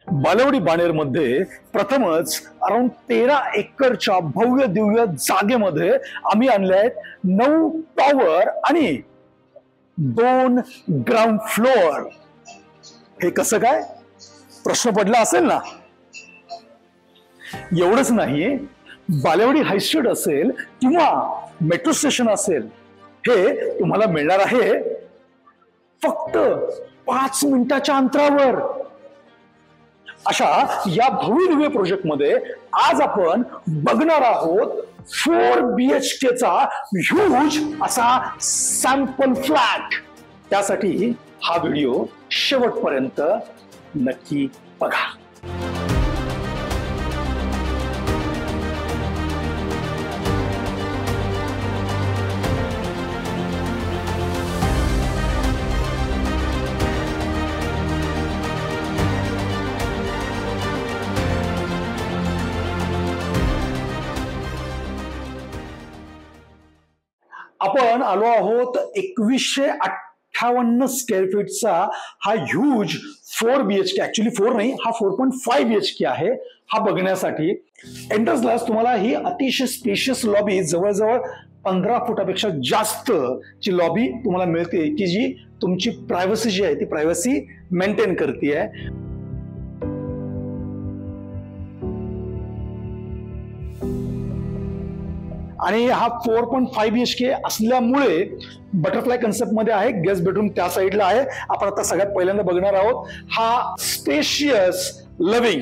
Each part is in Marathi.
बालेवाडी बाणेरमध्ये प्रथमच अराउंड 13 एकरच्या भव्य दिव्य जागेमध्ये आम्ही आणले आहेत 9 टॉवर आणि 2 ग्राउंड फ्लोअर. हे कसं काय प्रश्न पडला असेल ना. एवढंच नाही, बालेवाडी हायस्ट्रीट असेल किंवा मेट्रो स्टेशन असेल, हे तुम्हाला मिळणार आहे फक्त 5 मिनिटाच्या अंतरावर. अशा या भव्य दिव्य प्रोजेक्ट मध्ये आज आपण बघणार आहोत 4 BHK चा ह्यूज असा सॅम्पल फ्लॅट. त्यासाठी हा व्हिडिओ शेवटपर्यंत नक्की बघा. आपण आलो आहोत 2158 स्क्वेअर फीटचा हा ह्यूज 4 BHK, ऍक्च्युली 4 नाही, हा 4.5 BHK आहे. हा बघण्यासाठी एंट्रन्सलाच तुम्हाला ही अतिशय स्पेशियस लॉबी, जवळजवळ 15 फुटापेक्षा जास्त ची लॉबी तुम्हाला मिळते, की जी तुमची प्रायव्हसी जी आहे ती प्रायव्हसी मेंटेन करते. आणि हा 4.5 BHK असल्यामुळे बटरफ्लाय कन्सेप्ट मध्ये आहे. गेस्ट बेडरूम त्या साईडला आहे. आपण आता सगळ्यात पहिल्यांदा बघणार आहोत हा स्पेशियस लिव्हिंग.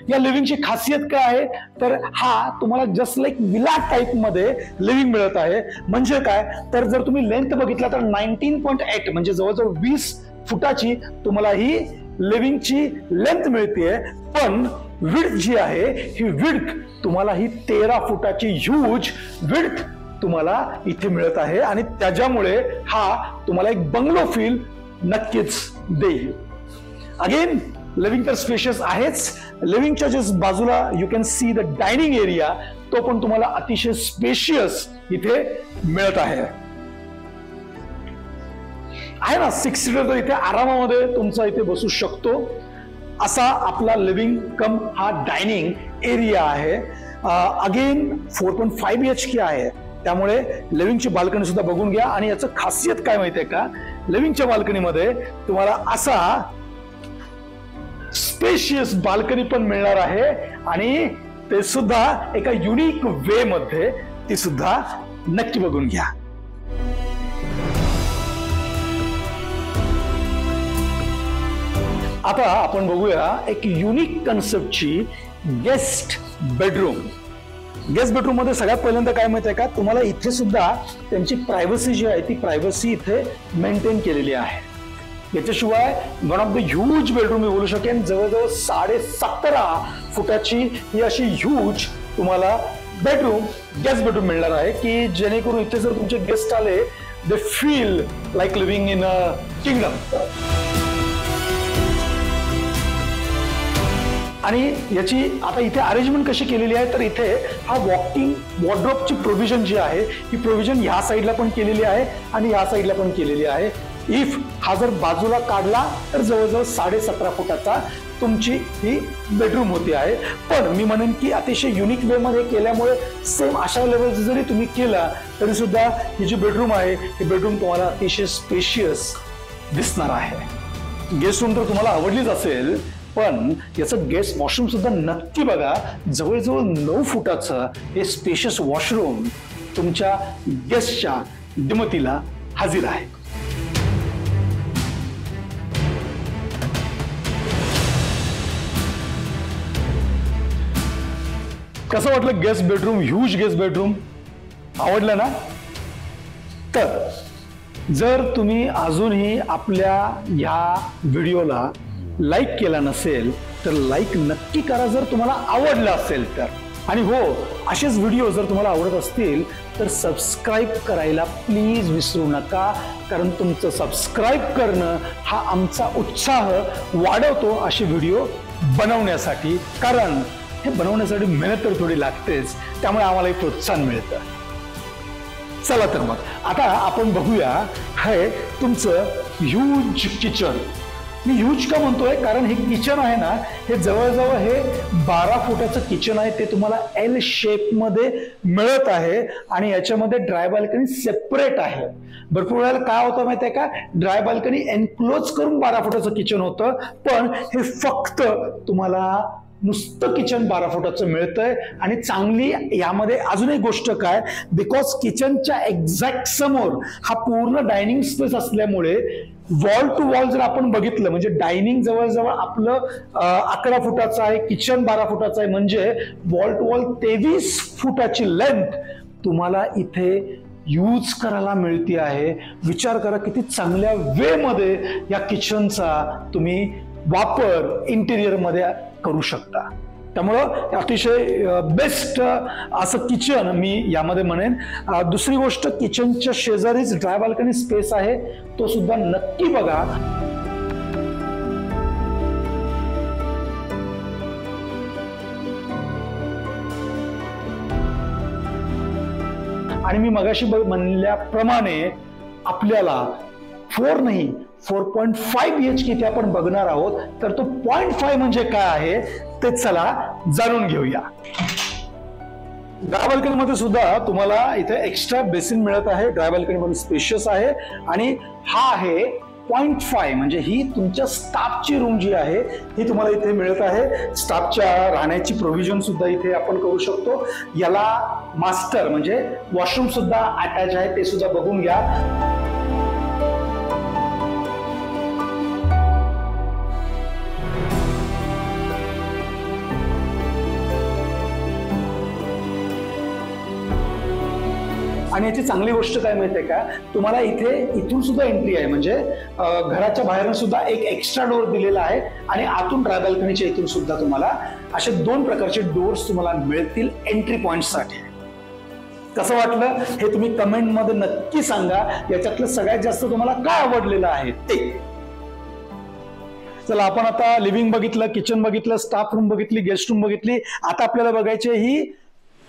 या लिव्हिंगची खासियत काय आहे तर हा तुम्हाला जस्ट लाईक विला टाईप मध्ये लिव्हिंग मिळत आहे. म्हणजे काय तर जर तुम्ही लेंथ बघितला तर 19.8 म्हणजे जवळजवळ 20 फुटाची तुम्हाला ही लिव्हिंगची लेंथ मिळते. पण विड्थ जी आहे ही विड्थ तुम्हाला ही 13 फुटाची ह्यूज विड्थ तुम्हाला इथे मिळत आहे. आणि त्याच्यामुळे हा तुम्हाला एक बंगलो फील नक्कीच देईल. अगेन लिव्हिंग तर स्पेशियस आहेच. लिव्हिंगच्या जस्ट बाजूला you can see the dining area, तो पण तुम्हाला अतिशय स्पेशियस इथे मिळत आहे ना. 6 सीटर तर इथे आरामामध्ये तुमचा इथे बसू शकतो असा आपला लिव्हिंग कम हा डायनिंग एरिया आहे. अगेन 4.5 BHK आहे, त्यामुळे लिव्हिंगची बाल्कनी सुद्धा बघून घ्या. आणि याचं खासियत काय माहितीये का, लिव्हिंगच्या बाल्कनीमध्ये तुम्हाला असा स्पेशियस बाल्कनी पण मिळणार आहे आणि ते सुद्धा एका युनिक वे मध्ये, ती सुद्धा नक्की बघून घ्या. आता आपण बघूया एक युनिक कन्सेप्टची गेस्ट बेडरूम. गेस्ट बेडरूम मध्ये सगळ्यात पहिल्यांदा काय माहिती आहे का, तुम्हाला इथे सुद्धा त्यांची प्रायव्हसी जी आहे ती प्रायव्हसी इथे मेंटेन केलेली आहे. याच्याशिवाय one of the huge bedroom मी बोलू शकेन. जवळजवळ 17.5 फुटाची ही अशी ह्यूज तुम्हाला बेडरूम, गेस्ट बेडरूम मिळणार आहे, की जेणेकरून इथे जर तुमचे गेस्ट आले they feel like living in a kingdom. आणि याची आता इथे अरेंजमेंट कशी केलेली आहे तर इथे हा वॉकिंग वॉर्डरोबची प्रोव्हिजन जी आहे ही प्रोव्हिजन ह्या साईडला पण केलेली आहे आणि ह्या साईडला पण केलेली आहे. इफ हा जर बाजूला काढला तर जवळजवळ 17.5 फुटाचा तुमची ही बेडरूम होती आहे. पण मी म्हणेन की अतिशय युनिक वे मध्ये केल्यामुळे सेम अशा लेवल जरी तुम्ही केला तरी सुद्धा ही जी बेडरूम आहे ही बेडरूम तुम्हाला अतिशय स्पेशियस दिसणार आहे. गेस्ट रूम तर तुम्हाला आवडलीच असेल, पण याचं गेस्ट वॉशरूम सुद्धा नक्की बघा. जवळजवळ 9 फुटाचं हे स्पेशियस वॉशरूम तुमच्या गेस्टच्या दिमतीला हजर आहे. कसं वाटलं guest bedroom, huge guest bedroom? आवडलं ना? तर जर तुम्ही अजूनही आपल्या ह्या व्हिडिओला लाईक केला नसेल तर लाईक नक्की करा जर तुम्हाला आवडलं असेल तर. आणि हो, असेच व्हिडिओ जर तुम्हाला आवडत असतील तर सबस्क्राईब करायला प्लीज विसरू नका, कारण तुमचं सबस्क्राईब करणं हा आमचा उत्साह वाढवतो असे व्हिडिओ बनवण्यासाठी. कारण हे बनवण्यासाठी मेहनत तर थोडी लागतेच, त्यामुळे आम्हालाही प्रोत्साहन मिळतं. चला तर मग आता आपण बघूया हे तुमचं ह्यूज किचन. मी ह्यूज का म्हणतोय कारण हे किचन आहे ना, हे जवळजवळ हे 12 फुटाचं किचन आहे. ते तुम्हाला एल शेप मध्ये मिळत आहे आणि याच्यामध्ये ड्राय बाल्कनी सेपरेट आहे. भरपूर वेळेला काय होतं माहितीये का, ड्राय बाल्कनी एनक्लोज करून 12 फुटाचं किचन होतं, पण हे फक्त तुम्हाला नुसतं किचन 12 फुटाचं मिळतंय. आणि चांगली यामध्ये अजून एक गोष्ट काय, बिकॉज किचनच्या एक्झॅक्ट समोर हा पूर्ण डायनिंग स्पेस असल्यामुळे वॉल टू वॉल जर आपण बघितलं, म्हणजे डायनिंग जवळजवळ आपलं 11 फुटाचं आहे, किचन 12 फुटाचं आहे, म्हणजे वॉल टू वॉल 23 फुटाची लेंथ तुम्हाला इथे यूज करायला मिळते आहे. विचार करा किती चांगल्या वे मध्ये या किचनचा तुम्ही वापर इंटिरियर मध्ये करू शकता. त्यामुळं अतिशय बेस्ट असं किचन मी यामध्ये म्हणेन. दुसरी गोष्ट, किचनच्या शेजारीच ड्राय बाल्कनी स्पेस आहे, तो सुद्धा नक्की बघा. आणि मी मगाशी म्हणल्याप्रमाणे आपल्याला 4 नाही 4.5 BHK इथे आपण बघणार आहोत. तर तो 0.5 म्हणजे काय आहे ते चला जाणून घेऊया. ड्राय बाल्कनी मध्ये सुद्धा तुम्हाला इथे एक्स्ट्रा बेसिन मिळत आहे. ड्राय बाल्कनी मध्ये स्पेशियस आहे आणि हा आहे 0.5 म्हणजे ही तुमच्या स्टाफची रूम जी आहे ही तुम्हाला इथे मिळत आहे. स्टाफच्या राहण्याची प्रोव्हिजन सुद्धा इथे आपण करू शकतो. याला मास्टर म्हणजे वॉशरूम सुद्धा अटॅच आहे, ते सुद्धा बघून घ्या. आणि याची चांगली गोष्ट काय माहितीये का, तुम्हाला इथून सुद्धा एंट्री आहे, म्हणजे घराच्या बाहेरून सुद्धा एक एक्स्ट्रा डोर दिलेला आहे आणि आतून ड्राय बाल्कनीच्या इथून सुद्धा तुम्हाला असे 2 प्रकारचे डोर्स तुम्हाला मिळतील एंट्री पॉइंटसाठी. कसं वाटलं हे तुम्ही कमेंट मध्ये नक्की सांगा. याच्यातलं सगळ्यात जास्त तुम्हाला काय आवडलेलं आहे ते. चला, आपण आता लिव्हिंग बघितलं, किचन बघितलं, स्टाफ रूम बघितली, गेस्ट रूम बघितली. आता आपल्याला बघायचे ही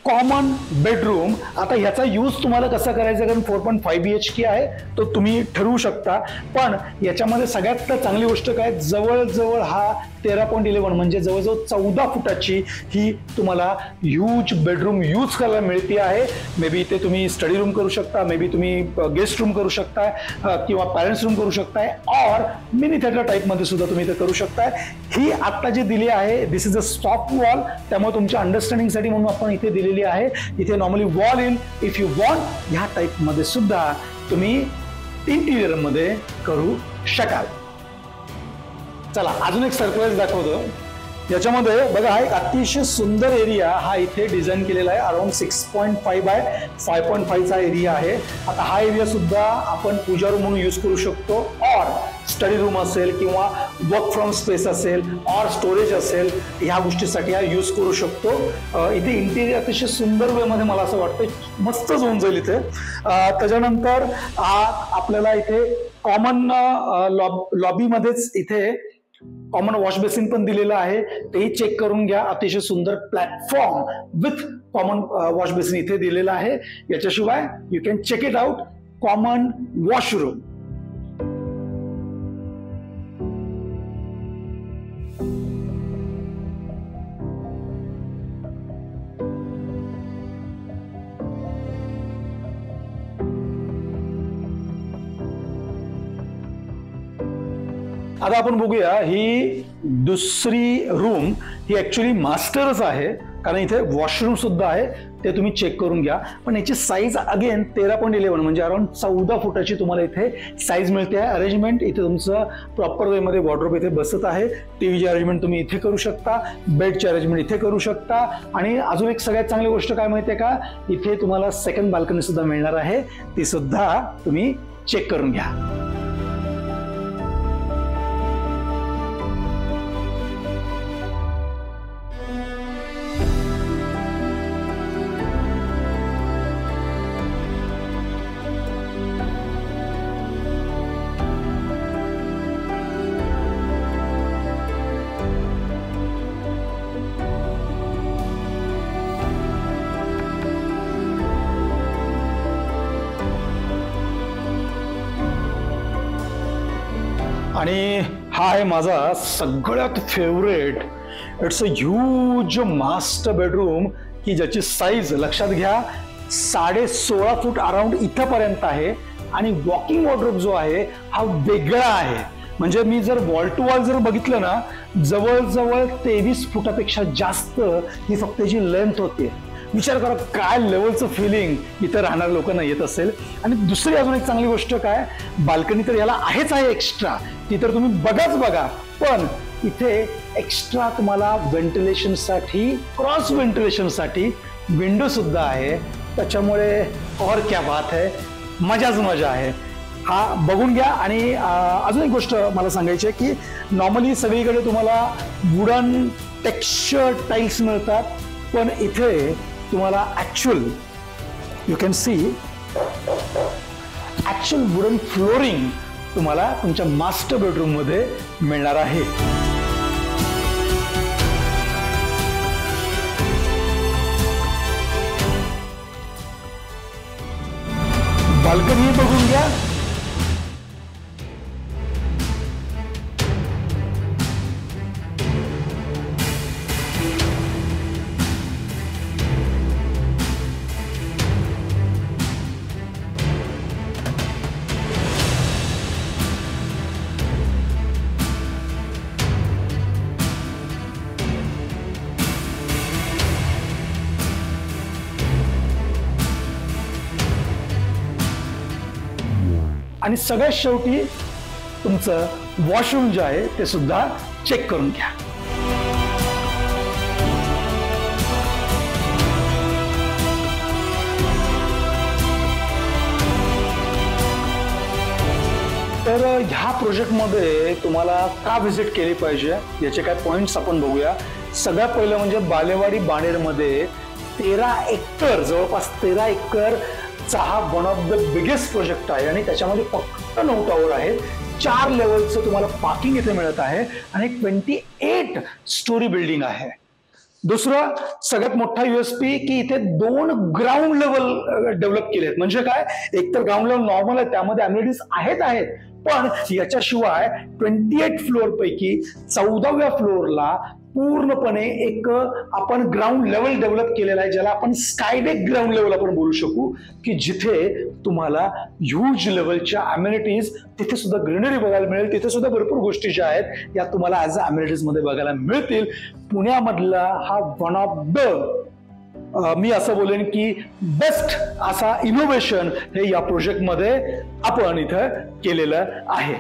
कॉमन बेडरूम. आता ह्याचा यूज तुम्हाला कसा करायचा, कारण 4.5 BHK आहे तो तुम्ही ठरवू शकता. पण याच्यामध्ये सगळ्यात चांगली गोष्ट काय, जवळजवळ हा 13.11 म्हणजे जवळजवळ 14 फुटाची ही तुम्हाला ह्यूज बेडरूम यूज करायला मिळते आहे. मे बी इथे तुम्ही स्टडी रूम करू शकता, मे बी तुम्ही गेस्ट रूम करू शकताय किंवा पॅरेंट्स रूम करू शकताय, और मिनी थिएटर टाईपमध्ये सुद्धा तुम्ही इथे करू शकताय. ही आता जी दिली आहे दिस इज अ सॉफ्ट वॉल, त्यामुळे तुमच्या अंडरस्टँडिंगसाठी म्हणून आपण इथे दिलेली आहे. इथे normally wall in if you want ह्या टाईपमध्ये सुद्धा तुम्ही इंटिरियर मध्ये करू शकाल. चला, अजून एक सरप्राईज दाखवतो. याच्यामध्ये बघा, हा एक अतिशय सुंदर एरिया हा इथे डिझाईन केलेला आहे. अराउंड 6.5 बाय 5.5 एरिया आहे. आता हा एरिया सुद्धा आपण पूजा रूम म्हणून यूज करू शकतो, और स्टडी रूम असेल किंवा वर्क फ्रॉम स्पेस असेल और स्टोरेज असेल, ह्या गोष्टीसाठी हा यूज करू शकतो. इथे इंटिरियर अतिशय सुंदर वे मध्ये मला असं वाटतं मस्तच होऊन जाईल इथे. त्याच्यानंतर आपल्याला इथे कॉमन लॉबीमध्येच इथे कॉमन वॉश बेसिन पण दिलेलं आहे, तेही चेक करून घ्या. अतिशय सुंदर platform with common wash basin इथे दिलेला आहे. याच्याशिवाय you can check it out common washroom. आता आपण बघूया, ही दुसरी रूम ही ऍक्च्युली मास्टरच आहे, कारण इथे वॉशरूम सुद्धा आहे, ते तुम्ही चेक करून घ्या. पण याची साईज अगेन 13.11 म्हणजे अराउंड 14 फुटाची तुम्हाला इथे साईज मिळते आहे. अरेंजमेंट इथे तुमचं प्रॉपर वे मध्ये वॉर्डरोब इथे बसत आहे. टीव्हीची अरेंजमेंट तुम्ही इथे करू शकता, बेडची अरेंजमेंट इथे करू शकता. आणि अजून एक सगळ्यात चांगली गोष्ट काय माहितीये का, इथे तुम्हाला सेकंड बाल्कनी सुद्धा मिळणार आहे, ती सुद्धा तुम्ही चेक करून घ्या. आणि हा आहे माझा सगळ्यात favourite. It's a huge master bedroom की ज्याची साईज लक्षात घ्या 16.5 फूट अराउंड इथपर्यंत आहे आणि वॉकिंग वॉर्डरोब जो आहे हा वेगळा आहे. म्हणजे मी जर वॉल टू वॉल जर बघितलं ना जवळजवळ 23 फुटापेक्षा जास्त ही फक्त जी लेंथ होते. विचार करा काय लेवलचं फिलिंग इथं राहणाऱ्या लोकांना येत असेल. आणि दुसरी अजून एक चांगली गोष्ट काय, बाल्कनी तर याला आहेच आहे एक्स्ट्रा, ती तर तुम्ही बघाच बघा, पण इथे एक्स्ट्रा तुम्हाला व्हेंटिलेशनसाठी क्रॉस व्हेंटिलेशनसाठी विंडो सुद्धा आहे. त्याच्यामुळे और क्या बात है, मजाच मजा आहे. हा बघून घ्या. आणि अजून एक गोष्ट मला सांगायची आहे की नॉर्मली सगळीकडे तुम्हाला वुडन टेक्स्चर टाईल्स मिळतात, पण इथे तुम्हाला actual you can see actual wooden flooring तुम्हाला तुमच्या मास्टर बेडरूम मध्ये मिळणार आहे. बाल्कनी बघून घ्या. आणि सगळ्यात शेवटी तुमचं वॉशरूम जे आहे ते सुद्धा चेक करून घ्या. तर ह्या प्रोजेक्टमध्ये तुम्हाला का व्हिजिट केली पाहिजे याचे काय पॉइंट्स आपण बघूया. सगळ्यात पहिलं म्हणजे बालेवाडी बाणेरमध्ये 13 एकर जवळपास 13 एकर हा one of the biggest project आहे आणि त्याच्यामध्ये फक्त 9 टॉवर आहेत. 4 लेवलचं तुम्हाला पार्किंग इथे मिळत आहे आणि 28 स्टोरी बिल्डिंग आहे. दुसरं सगळ्यात मोठा युएसपी की इथे 2 ग्राउंड लेवल डेव्हलप केले आहेत. म्हणजे काय, एक तर ग्राउंड लेवल नॉर्मल आहे त्यामध्ये अम्युनिटीज आहेत, पण याच्याशिवाय 28 फ्लोअर पैकी 14व्या फ्लोअरला पूर्णपणे एक आपण ग्राउंड लेवल डेव्हलप केलेला आहे, ज्याला आपण स्कायडेक ग्राउंड लेवल आपण बोलू शकू, की जिथे तुम्हाला ह्यूज लेवलच्या अम्युनिटीज, तिथे सुद्धा ग्रीनरी बघायला मिळेल. तिथे सुद्धा भरपूर गोष्टी ज्या आहेत या तुम्हाला ऍज अ अम्युनिटीज मध्ये बघायला मिळतील. पुण्यामधला हा वन ऑफ द मी असं बोलेन की बेस्ट असा इनोव्हेशन हे या प्रोजेक्टमध्ये आपण इथं केलेलं आहे.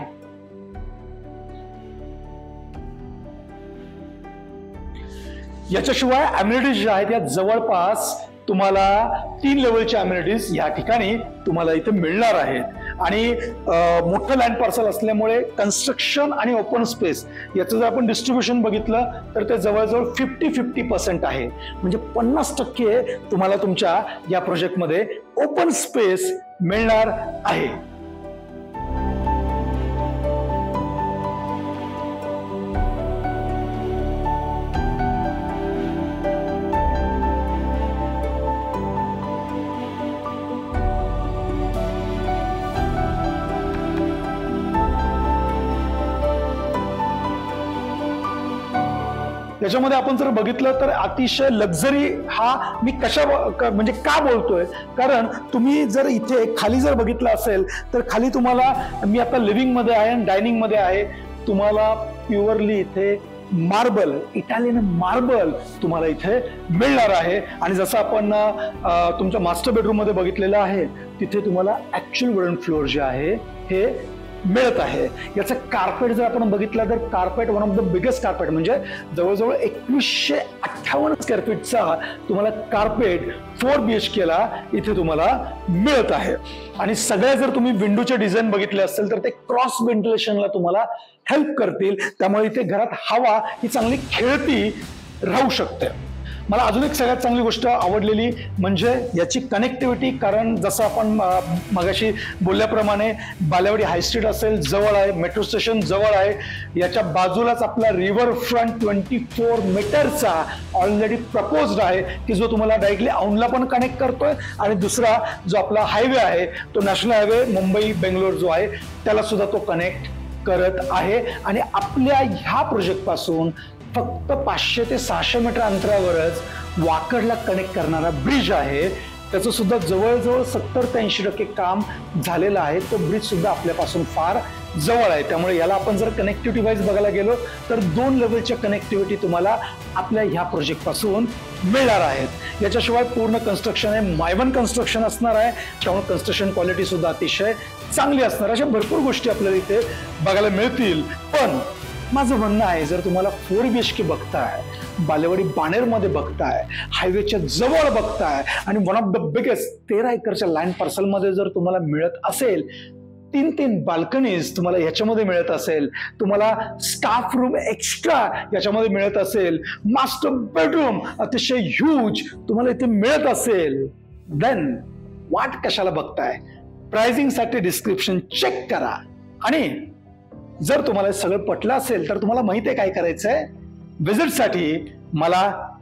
याच्याशिवाय अम्युनिटीज ज्या आहेत या जवळपास तुम्हाला 3 लेवलच्या अम्युनिटीज या ठिकाणी तुम्हाला इथे मिळणार आहेत. आणि मोठं लँड पार्सल असल्यामुळे कन्स्ट्रक्शन आणि ओपन स्पेस याचं जर आपण डिस्ट्रीब्युशन बघितलं तर ते जवळजवळ 50-50% आहे. म्हणजे 50% तुम्हाला तुमच्या या प्रोजेक्टमध्ये ओपन स्पेस मिळणार आहे. याच्यामध्ये आपण जर बघितलं तर अतिशय लक्झरी हा मी म्हणजे का बोलतोय, कारण तुम्ही जर इथे खाली जर बघितलं असेल तर खाली तुम्हाला, मी आता लिव्हिंग मध्ये आहे आणि डायनिंग मध्ये आहे, तुम्हाला प्युअरली इथे मार्बल, इटालियन मार्बल तुम्हाला इथे मिळणार आहे. आणि जसं आपण तुमच्या मास्टर बेडरूम मध्ये बघितलेलं आहे तिथे तुम्हाला ऍक्च्युअल वुडन फ्लोअर जे आहे हे मिळत आहे. याचं कार्पेट जर आपण बघितलं तर carpet one of the biggest carpet, म्हणजे जवळजवळ 2158 स्क्वेअर फीटचा तुम्हाला कार्पेट 4 BHK ला इथे तुम्हाला मिळत आहे. आणि सगळ्या जर तुम्ही विंडोचे डिझाईन बघितले असतील तर ते क्रॉस व्हेंटिलेशनला तुम्हाला हेल्प करतील. त्यामुळे इथे घरात हवा ही चांगली खेळती राहू शकते. मला अजून एक सगळ्यात चांगली गोष्ट आवडलेली म्हणजे याची कनेक्टिव्हिटी. कारण जसं आपण मगाशी बोलल्याप्रमाणे बालेवाडी हाय स्ट्रीट असेल जवळ आहे, मेट्रो स्टेशन जवळ आहे, याच्या बाजूलाच आपला रिव्हर फ्रंट 24 मीटरचा ऑलरेडी प्रपोज्ड आहे की जो तुम्हाला डायरेक्टली औंधला पण कनेक्ट करतोय. आणि दुसरा जो आपला हायवे आहे तो नॅशनल हायवे मुंबई बेंगलोर जो आहे त्याला सुद्धा तो कनेक्ट करत आहे आणि आपल्या ह्या प्रोजेक्ट पासून फक्त 500 ते 600 मीटर अंतरावरच वाकडला कनेक्ट करणारा ब्रिज आहे. त्याचं सुद्धा जवळजवळ 70 ते 80% काम झालेलं आहे. तो ब्रिज सुद्धा आपल्यापासून फार जवळ आहे. त्यामुळे याला आपण जर कनेक्टिव्हिटी डिव्हाइस बघायला गेलो तर 2 लेवलच्या कनेक्टिव्हिटी तुम्हाला आपल्या ह्या प्रोजेक्ट पासून मिळणार आहेत. याच्याशिवाय पूर्ण कन्स्ट्रक्शन आहे, मायवन कन्स्ट्रक्शन असणार आहे. त्यामुळे कन्स्ट्रक्शन क्वालिटी सुद्धा अतिशय चांगली असणार. अशा भरपूर गोष्टी आपल्याला इथे बघायला मिळतील. पण माझं म्हणणं आहे, जर तुम्हाला 4 BHK बघताय, बालेवाडी बाणेरमध्ये बघताय, हायवेच्या जवळ बघताय आणि वन ऑफ द बिगेस्ट 13 एकरच्या लँड पार्सलमध्ये जर तुम्हाला मिळत असेल, 3 बाल्कनीज तुम्हाला याच्यामध्ये मिळत असेल, तुम्हाला स्टाफ रूम एक्स्ट्रा याच्यामध्ये मिळत असेल, मास्टर बेडरूम अतिशय ह्यूज तुम्हाला इथे मिळत असेल, देन वाट कशाला बघताय? प्राइसिंग साठी डिस्क्रिप्शन चेक करा. आणि जर तुम्हाला सगळं पटलं असेल तर तुम्हाला माहिती आहे काय करायचंय? विजिटसाठी मला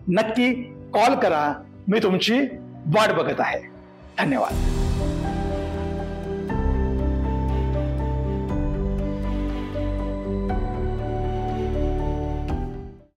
नक्की कॉल करा. मी तुमची वाट बघत आहे. धन्यवाद.